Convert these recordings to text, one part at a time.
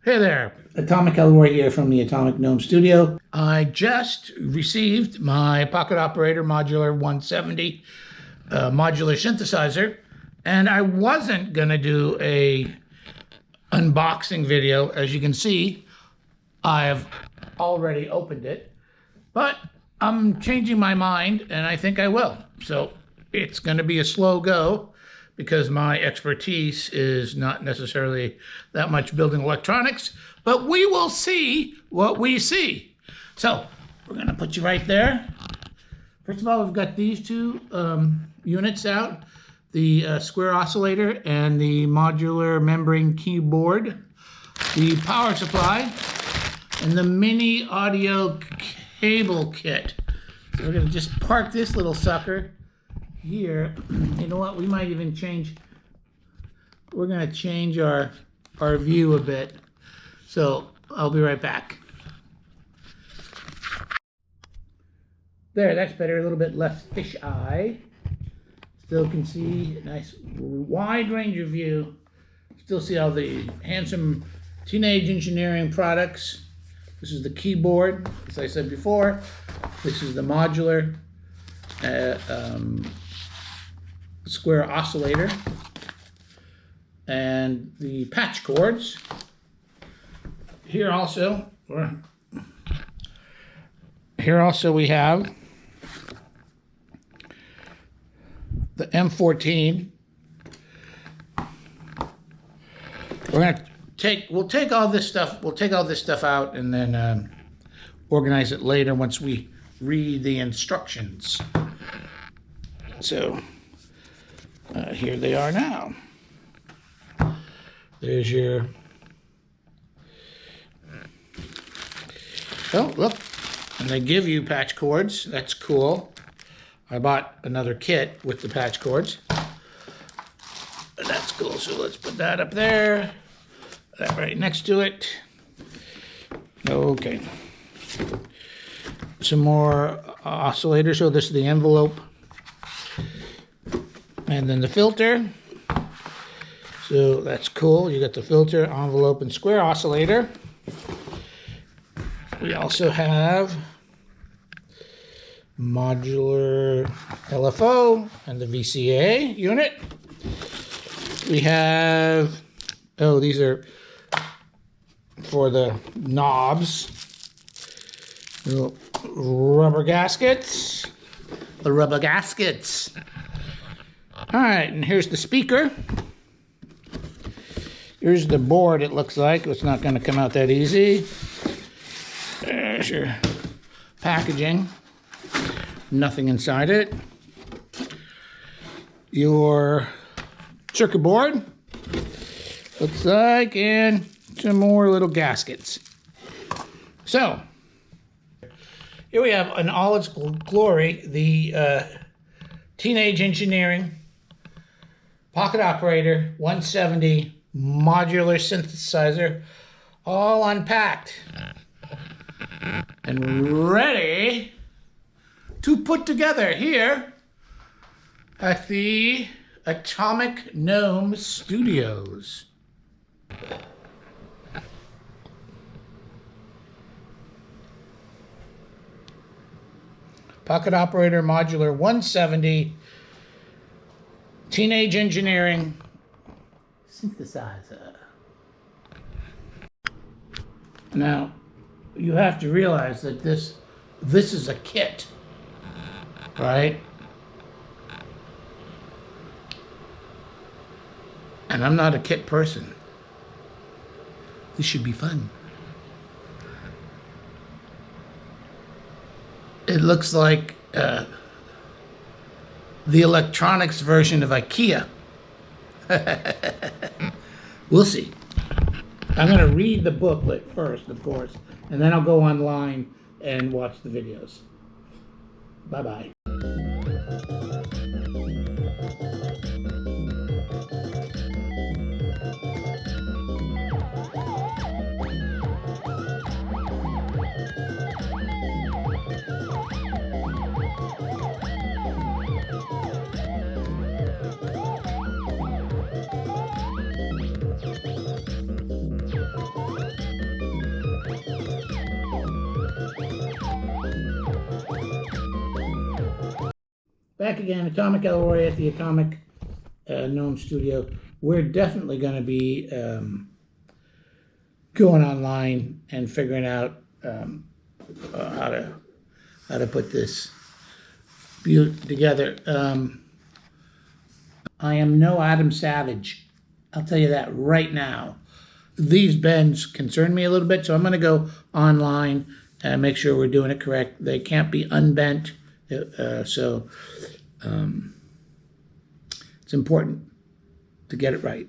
Hey there, Atomic Elroy here from the Atomic Gnome Studio. I just received my Pocket Operator Modular 170 modular synthesizer, and I wasn't gonna do a unboxing video. As you can see, I've already opened it, but I'm changing my mind and I think I will. So it's gonna be a slow go, because my expertise is not necessarily that much building electronics, but we will see what we see. So we're gonna put you right there. First of all, we've got these two units out, the square oscillator and the modular membrane keyboard, the power supply, and the mini audio cable kit. So we're gonna just park this little sucker here. You know what, we might even change, we're going to change our view a bit, so I'll be right back. There, that's better, a little bit less fisheye. Still can see a nice wide range of view. Still see all the handsome Teenage Engineering products. This is the keyboard, as I said before. This is the modular square oscillator and the patch cords. Here also we have the M14. We'll take all this stuff out and then organize it later once we read the instructions. So here they are now. There's your, oh look, and they give you patch cords. That's cool. I bought another kit with the patch cords. That's cool, so let's put that up there. That right next to it. Okay. Some more oscillators. So this is the envelope. And then the filter. So that's cool. You got the filter, envelope, and square oscillator. We also have modular LFO and the VCA unit. We have, oh, these are for the knobs. Little rubber gaskets. The rubber gaskets. All right, and here's the speaker. Here's the board, it looks like. It's not going to come out that easy. There's your packaging. Nothing inside it. Your circuit board, looks like, and some more little gaskets. So, here we have in all its glory the Teenage Engineering Pocket Operator 170 modular synthesizer, all unpacked and ready to put together here at the Atomic Gnome Studios. Pocket Operator Modular 170 Teenage Engineering synthesizer. Now, you have to realize that this is a kit, right? And I'm not a kit person. This should be fun. It looks like the electronics version of IKEA. We'll see. I'm going to read the booklet first, of course, and then I'll go online and watch the videos. Bye-bye. Back again, Atomic Elroy at the Atomic Gnome Studio. We're definitely going to be going online and figuring out how to put this beaut together. I am no Adam Savage. I'll tell you that right now. These bends concern me a little bit, so I'm going to go online and make sure we're doing it correct. They can't be unbent, so it's important to get it right.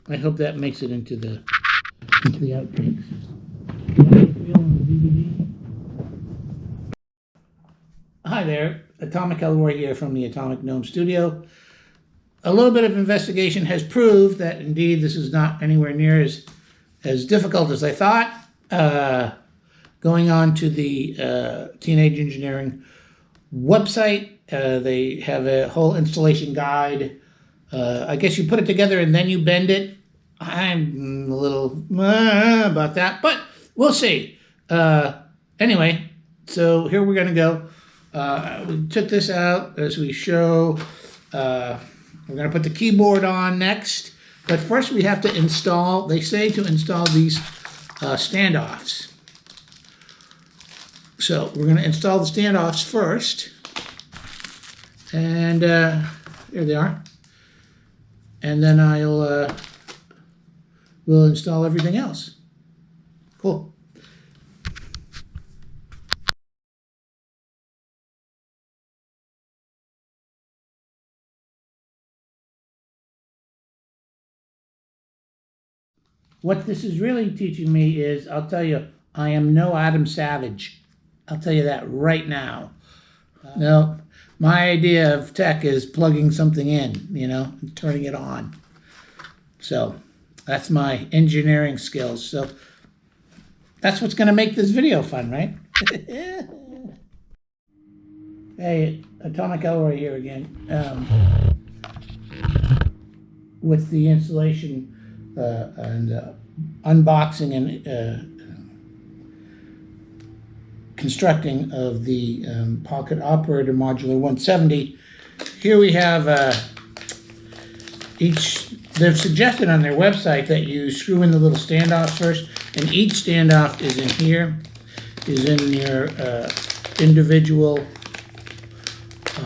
I hope that makes it into the outtakes. Hi there, Atomic Elroy here from the Atomic Gnome Studio. A little bit of investigation has proved that indeed this is not anywhere near as difficult as I thought. Going on to the Teenage Engineering website, they have a whole installation guide. I guess you put it together and then you bend it. I'm a little about that, but we'll see. Anyway, so here we're going to go. We took this out as we show. We're going to put the keyboard on next, but first we have to install, they say to install these standoffs. So we're going to install the standoffs first, and here they are. And then we'll install everything else. Cool. What this is really teaching me is, I'll tell you, I am no Adam Savage. I'll tell you that right now. No, my idea of tech is plugging something in, and turning it on. So that's my engineering skills. So that's what's going to make this video fun, right? Hey, Atomic Elroy here again. With the installation and unboxing and constructing of the Pocket Operator Modular 170. Here we have they've suggested on their website that you screw in the little standoffs first, and each standoff is in here, is in your individual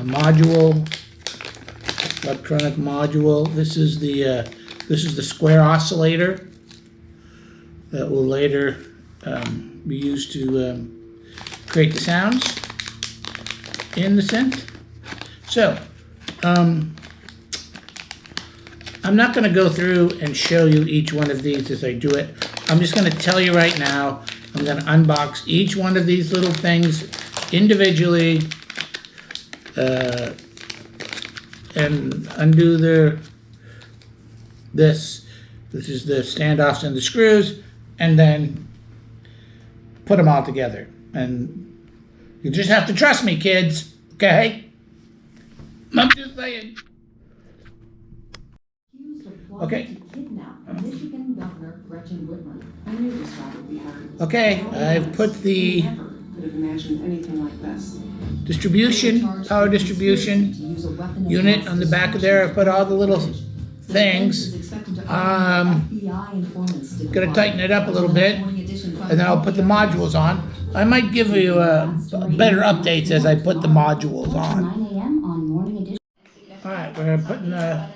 module, electronic module. This is the square oscillator that will later be used to create the sounds in the synth. So, I'm not going to go through and show you each one of these as I do it. I'm just going to tell you right now, I'm going to unbox each one of these little things individually and undo this is the standoffs and the screws, and then put them all together. And you just have to trust me, kids, okay? I'm just saying. Okay. Okay, I've put the power distribution unit on the back of there. I've put all the little things. Gonna tighten it up a little bit, and then I'll put the modules on. I might give you better updates as I put the modules on. All right, we're putting the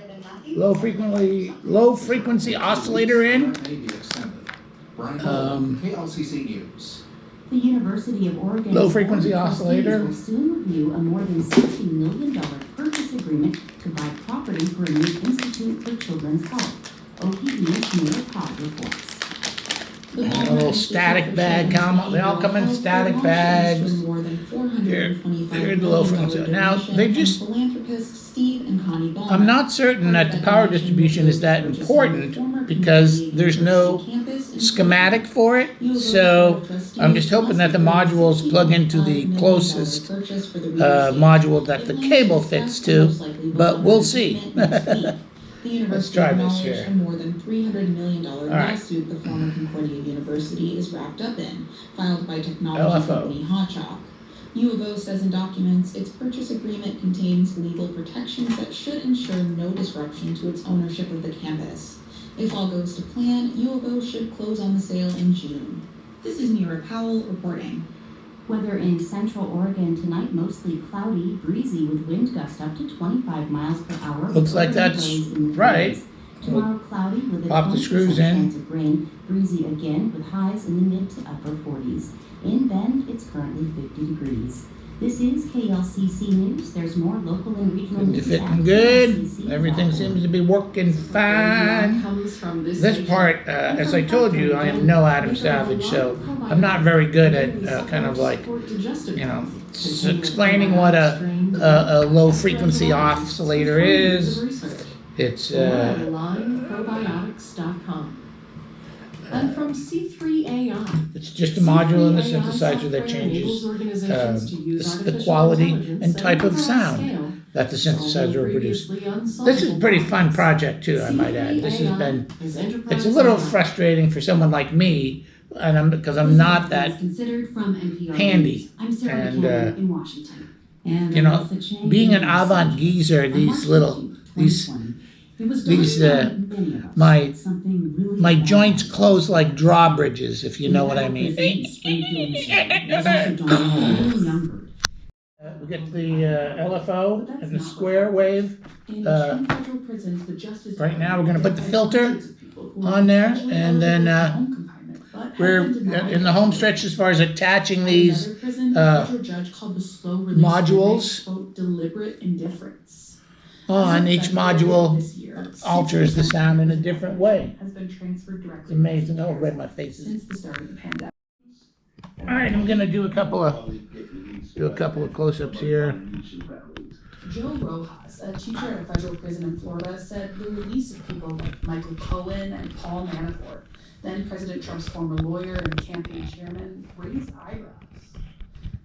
low frequency oscillator in. The University of Oregon low frequency oscillator will soon review a more than $60 million purchase agreement to buy property for a new Institute for Children's Health. OPE's Mayor Todd reports. A little static bag. They all come in static bags. Here's the low frequency. Now, they just... I'm not certain that the power distribution is that important because there's no schematic for it. So I'm just hoping that the modules plug into the closest module that the cable fits to. But we'll see. The university try this acknowledged here. a more than $300 million right. lawsuit the former Concordia University is wrapped up in, filed by technology LFO. company Hotchop. U of O says in documents its purchase agreement contains legal protections that should ensure no disruption to its ownership of the campus. If all goes to plan, U of O should close on the sale in June. This is Mira Powell reporting. Weather in central Oregon tonight, mostly cloudy, breezy with wind gusts up to 25 miles per hour. Looks like that's right. Tomorrow cloudy with a Pop the 20% screws chance in. of rain, breezy again with highs in the mid to upper 40s. In Bend, it's currently 50 degrees. This is KLCC News. There's more local and regional news. Fitting good. Everything seems to be working fine. This part, as I told you, I am no Adam Savage, so I'm not very good at kind of like, you know, explaining what a low frequency oscillator is. It's probiotics.com. And from C3AI. It's just a module in the synthesizer that changes the quality and type of sound that the synthesizer will produce. This is a pretty fun project too, I might add. This has been, it's a little frustrating for someone like me, and because I'm not that handy. And you know, being an avant geezer, my joints close like drawbridges, if you know what I mean. We get the LFO and the square wave. Right now we're going to put the filter on there, and then we're in the home stretch as far as attaching these modules. On each module alters the sound in a different way. It's amazing. Oh, red my face is. All right, I'm gonna do a couple of close-ups here. Joe Rojas, a teacher at a federal prison in Florida, said the release of people like Michael Cohen and Paul Manafort, then President Trump's former lawyer and campaign chairman, raised eyebrows.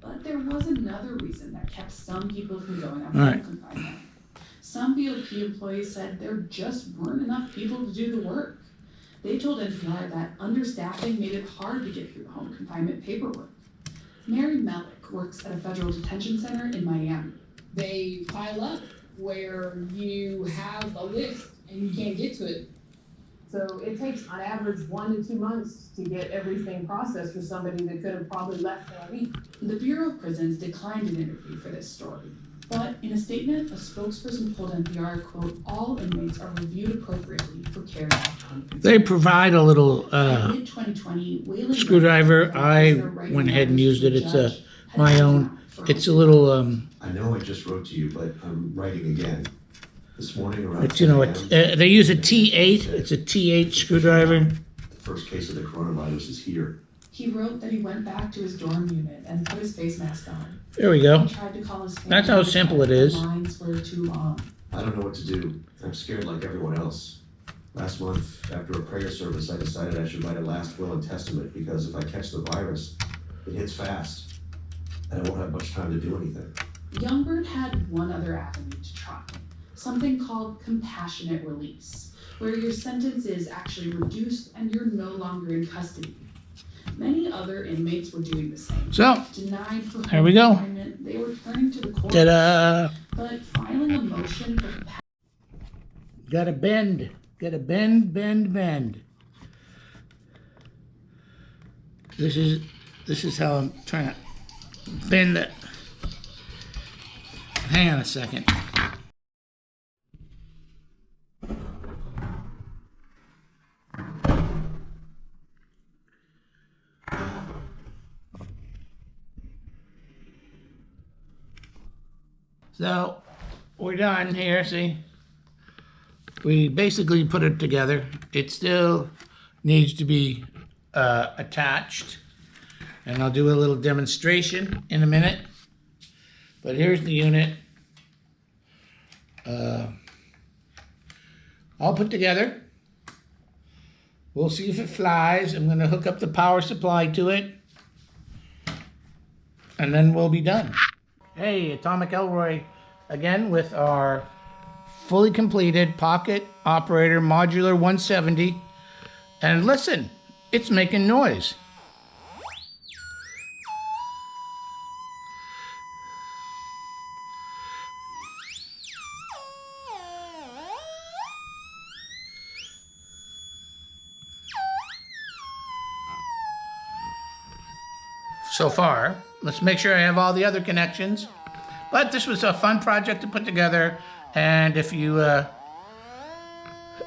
But there was another reason that kept some people from going on home confinement. Some BOP employees said there just weren't enough people to do the work. They told NPR that understaffing made it hard to get through the home confinement paperwork. Mary Melick works at a federal detention center in Miami. They pile up where you have a list and you can't get to it. So it takes, on average, 1 to 2 months to get everything processed for somebody that could have probably left in a week. The Bureau of Prisons declined an interview for this story. But in a statement, a spokesperson told NPR, quote, all inmates are reviewed appropriately for CARES Act. They provide a little mid-2020, screwdriver. I went ahead and used it. It's my own. It's a little. I know I just wrote to you, but I'm writing again. This morning around. It's, you know, they use a T8. It's a T8 screwdriver. The first case of the coronavirus is here. He wrote that he went back to his dorm unit and put his face mask on. There we go. He tried to call his family. That's how simple it is. The lines were too long. I don't know what to do. I'm scared like everyone else. Last month, after a prayer service, I decided I should write a last will and testament because if I catch the virus, it hits fast, and I won't have much time to do anything. Youngbird had one other avenue to try, something called compassionate release, where your sentence is actually reduced and you're no longer in custody. Many other inmates were doing the same. So, denied for there we go. They were turning to the court. Ta-da! But filing a motion for Gotta bend. Gotta bend, bend, bend. This is how I'm trying to bend it. Hang on a second. So, we're done here, see? We basically put it together. It still needs to be attached. And I'll do a little demonstration in a minute. But here's the unit. All put together. We'll see if it flies. I'm going to hook up the power supply to it. And then we'll be done. Hey, Atomic Elroy again with our fully completed pocket operator modular 170. And listen, it's making noise. So far, let's make sure I have all the other connections. But this was a fun project to put together, and if you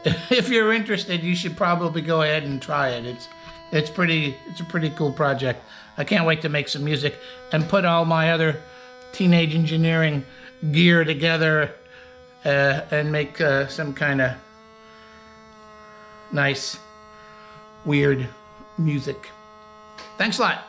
if you're interested, you should probably go ahead and try it. It's a pretty cool project. I can't wait to make some music and put all my other teenage engineering gear together and make some kind of nice, weird music. Thanks a lot.